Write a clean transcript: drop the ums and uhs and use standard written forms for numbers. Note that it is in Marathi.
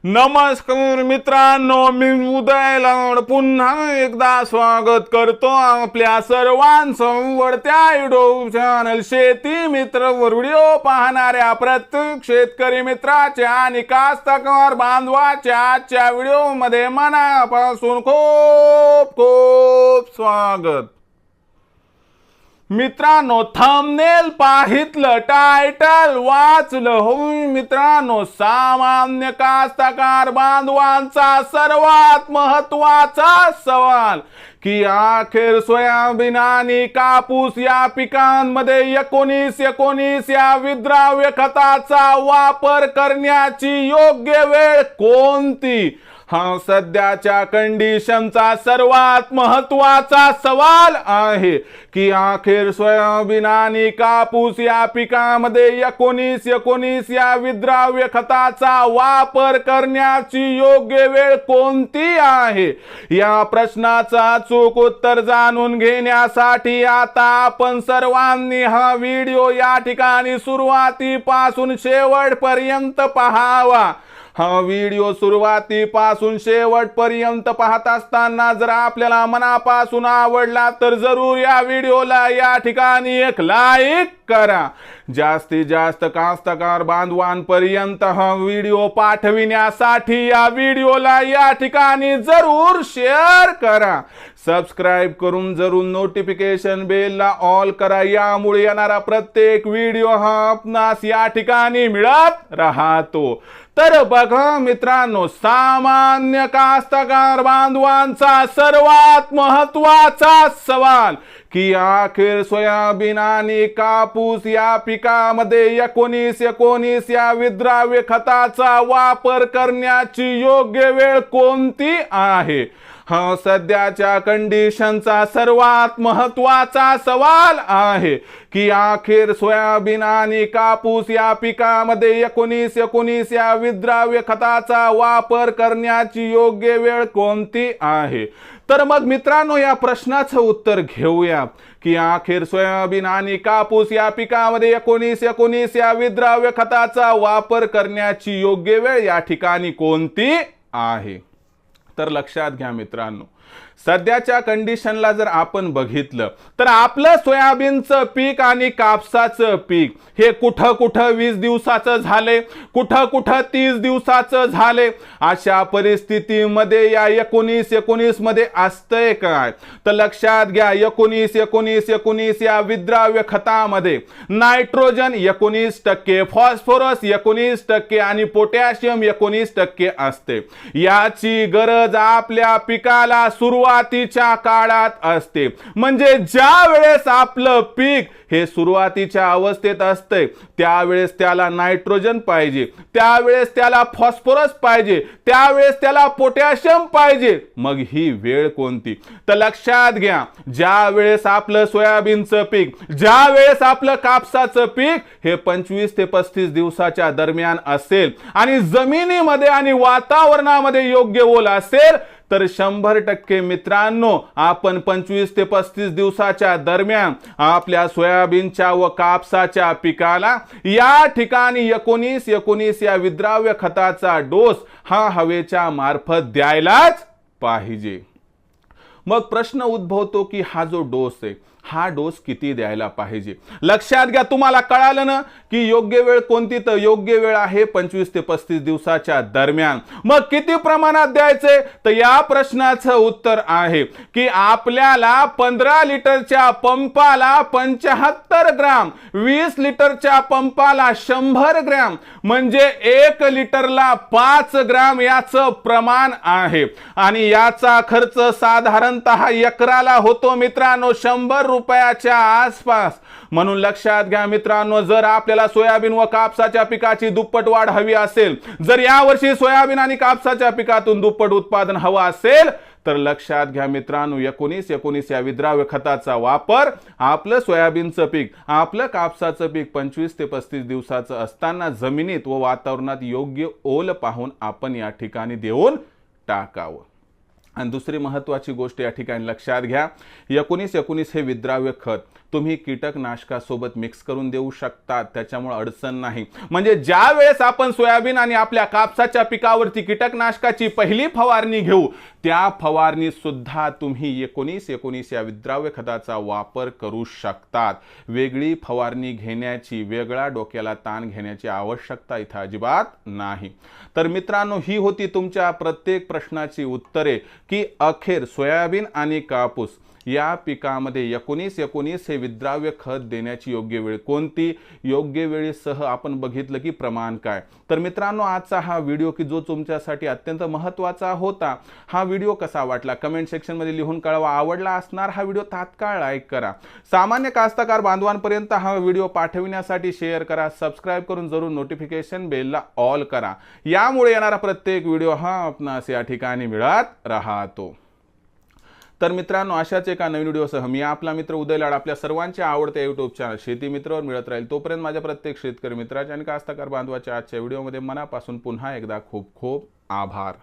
नमस्कार मित्रांनो, मी उदय लाड पुन्हा एकदा स्वागत करतो आपल्या सर्वांचं वरत्या युट्यूब चॅनल शेती मित्र वर व्हिडिओ पाहणाऱ्या प्रत्येक शेतकरी मित्राच्या आणि कास्तकार बांधवाच्या आजच्या व्हिडिओ मध्ये मनापासून खूप खूप स्वागत। मित्रांनो, थंबनेल पाहितलं, टायटल वाचलं हो मित्रांनो, सामान्य कास्तकार बांधवांचा सर्वात महत्त्वाचा सवाल की अखेर सोयाबीन आणि कापूस या पिकांमध्ये 1919 या विद्राव्य खताचा वापर करण्याची योग्य वेळ कोणती, हा सध्याच्या कंडिशनचा सर्वात महत्त्वाचा सवाल आहे की अखेर सोयाबीन आणि कापूस या पिकामध्ये 1919 या विद्राव्य खताचा वापर करण्याची योग्य वेळ कोणती आहे। या प्रश्नाचा अचूक उत्तर जाणून घेण्यासाठी आता आपण सर्वांनी हा व्हिडिओ या ठिकाणी सुरुवातीपासून शेवटपर्यंत पाहावा। हा व्हिडिओ सुरुवातीपासून शेवटपर्यंत पाहत असताना जर आपल्याला मनापासून आवडला तर जरूर या व्हिडिओला या ठिकाणी एक लाईक करा। जास्तीत जास्त कास्तकार बांधवांपर्यंत हा व्हिडिओ पाठविण्यासाठी या व्हिडिओला या ठिकाणी जरूर शेअर करा। सबस्क्राइब करून जरूर नोटिफिकेशन बेलला ऑल करा, यामुळे येणारा प्रत्येक व्हिडिओ हा आपणास या ठिकाणी मिळत राहतो। तर बघा मित्रांनो, सामान्य कास्तकार बांधवांचा सर्वात महत्त्वाचा सवाल की अखेर सोयाबीन आणि कापूस या पिकामध्ये 1919 या विद्राव्य खताचा वापर करण्याची योग्य वेळ कोणती आहे, हा सध्याच्या कंडिशनचा सर्वात महत्त्वाचा सवाल आहे की अखेर सोयाबीन आणि कापूस या पिकामध्ये 1919 या विद्राव्य खताचा वापर करण्याची योग्य वेळ कोणती आहे। तर मग मित्रांनो, या प्रश्नाचं उत्तर घेऊया की अखेर सोयाबीन आणि कापूस या पिकामध्ये 1919 या विद्राव्य खताचा वापर करण्याची योग्य वेळ या ठिकाणी कोणती आहे। तर लक्षात घ्या मित्रांनो, सध्याच्या कंडिशनला जर आपण बघितलं तर आपलं सोयाबीनचं पीक आणि कापसाचं पीक हे कुठं कुठं 20 दिवसाचं झाले, कुठं कुठं 30 दिवसाचं झाले। अशा परिस्थितीमध्ये या 1919 मध्ये असतंय काय, तर लक्षात घ्या 1919 या विद्राव्य खतामध्ये नायट्रोजन 19%, फॉस्फरस 19% आणि पोटॅशियम 19% असते। याची गरज आपल्या पिकाला सुरुवातीच्या काळात असते, म्हणजे ज्या वेळेस आपलं पीक हे सुरुवातीच्या अवस्थेत असते त्यावेळेस त्याला नायट्रोजन पाहिजे, त्यावेळेस त्याला फॉस्फरस पाहिजे, त्यावेळेस त्याला पोटॅशियम पाहिजे। मग ही वेळ कोणती, तर लक्षात घ्या ज्या वेळेस आपलं सोयाबीनचं पीक, ज्या वेळेस आपलं कापसाचं पीक हे 25 ते 35 दिवसाच्या दरम्यान असेल आणि जमिनीमध्ये आणि वातावरणामध्ये योग्य ओल असेल तर 100% मित्रांनो आपण 25 ते 35 दिवसाच्या दरम्यान आपल्या सोयाबीनच्या व कापसाच्या पिकाला या ठिकाणी 1919 या विद्राव्य खताचा डोस हा हवेच्या मार्फत द्यायलाच पाहिजे। मग प्रश्न उद्भवतो की हा जो डोस आहे हा डोस किती द्यायला पाहिजे। लक्षात घ्या, तुम्हाला कळालं ना की योग्य वेळ कोणती, तर योग्य वेळ आहे 25 ते 35 दिवसाच्या दरम्यान। मग किती प्रमाणात द्यायचे, तर या प्रश्नाचं उत्तर आहे की आपल्याला 15 लिटरच्या पंपाला 75 ग्राम, 20 लिटरच्या पंपाला 100 ग्राम, म्हणजे 1 लिटरला 5 ग्राम याचं प्रमाण आहे आणि याचा खर्च साधारणतः एकराला होतो मित्रांनो 100 रुपयाच्या आसपास। म्हणून लक्षात घ्या मित्रांनो, जर आपल्याला सोयाबीन व कापसाच्या पिकाची दुप्पट वाढ हवी असेल, जर यावर्षी सोयाबीन आणि कापसाच्या पिकातून दुप्पट उत्पादन हवं असेल तर लक्षात घ्या मित्रांनो 1919 या विद्राव्य खताचा वापर आपलं सोयाबीनचं पीक, आपलं कापसाचं पीक 25 ते 35 दिवसाचं असताना जमिनीत व वातावरणात योग्य ओल पाहून आपण या ठिकाणी देऊन टाकावं। आणि दुसरी महत्त्वाची गोष्ट या ठिकाणी लक्षात घ्या, 19-19 हे विद्राव्य खत तुम्ही कीटकनाशकासोबत मिक्स करून देऊ शकता, त्याच्यामुळे अडचण नाही। म्हणजे ज्या वेळेस आपण सोयाबीन आणि आपल्या कापसाच्या पिकावरती कीटकनाशकाची पहिली फवारणी घेऊ, त्या फवारणीत सुद्धा तुम्ही 19-19 या विद्राव्य खताचा वापर करू शकतात। वेगळी फवारणी घेण्याची, वेगळा डोक्याला ताण घेण्याची आवश्यकता इथं अजिबात नाही। तर मित्रांनो, ही होती तुमच्या प्रत्येक प्रश्नाची उत्तरे की अखेर सोयाबीन आणि कापूस या पिकामध्ये 19-19 हे विद्राव्य खत देण्याची योग्य वेळ कोणती, योग्य वेळेसह आपण बघितलं की प्रमाण काय। तर मित्रांनो, आजचा हा व्हिडिओ की जो तुमच्यासाठी अत्यंत महत्त्वाचा होता, हा व्हिडिओ कसा वाटला कमेंट सेक्शनमध्ये लिहून कळवा। आवडला असणार हा व्हिडिओ तात्काळ लाईक करा। सामान्य कास्तकार बांधवांपर्यंत हा व्हिडिओ पाठविण्यासाठी शेअर करा, सबस्क्राइब करून जरूर नोटिफिकेशन बेलला ऑल करा। यामुळे येणारा प्रत्येक व्हिडिओ हा आपणास या ठिकाणी मिळत राहतो। तर मित्रांनो, अशाच एका नवीन व्हिडिओसह मी आपला मित्र उदय लाड आपल्या सर्वांच्या आवडत्या YouTube चॅनल शेती मित्रवर मिळत राहील। तोपर्यंत माझ्या प्रत्येक शेतकरी मित्राच्या आणि कास्तकार बांधवाच्या आजच्या व्हिडिओमध्ये मनापासून पुन्हा एकदा खूप खूप आभार।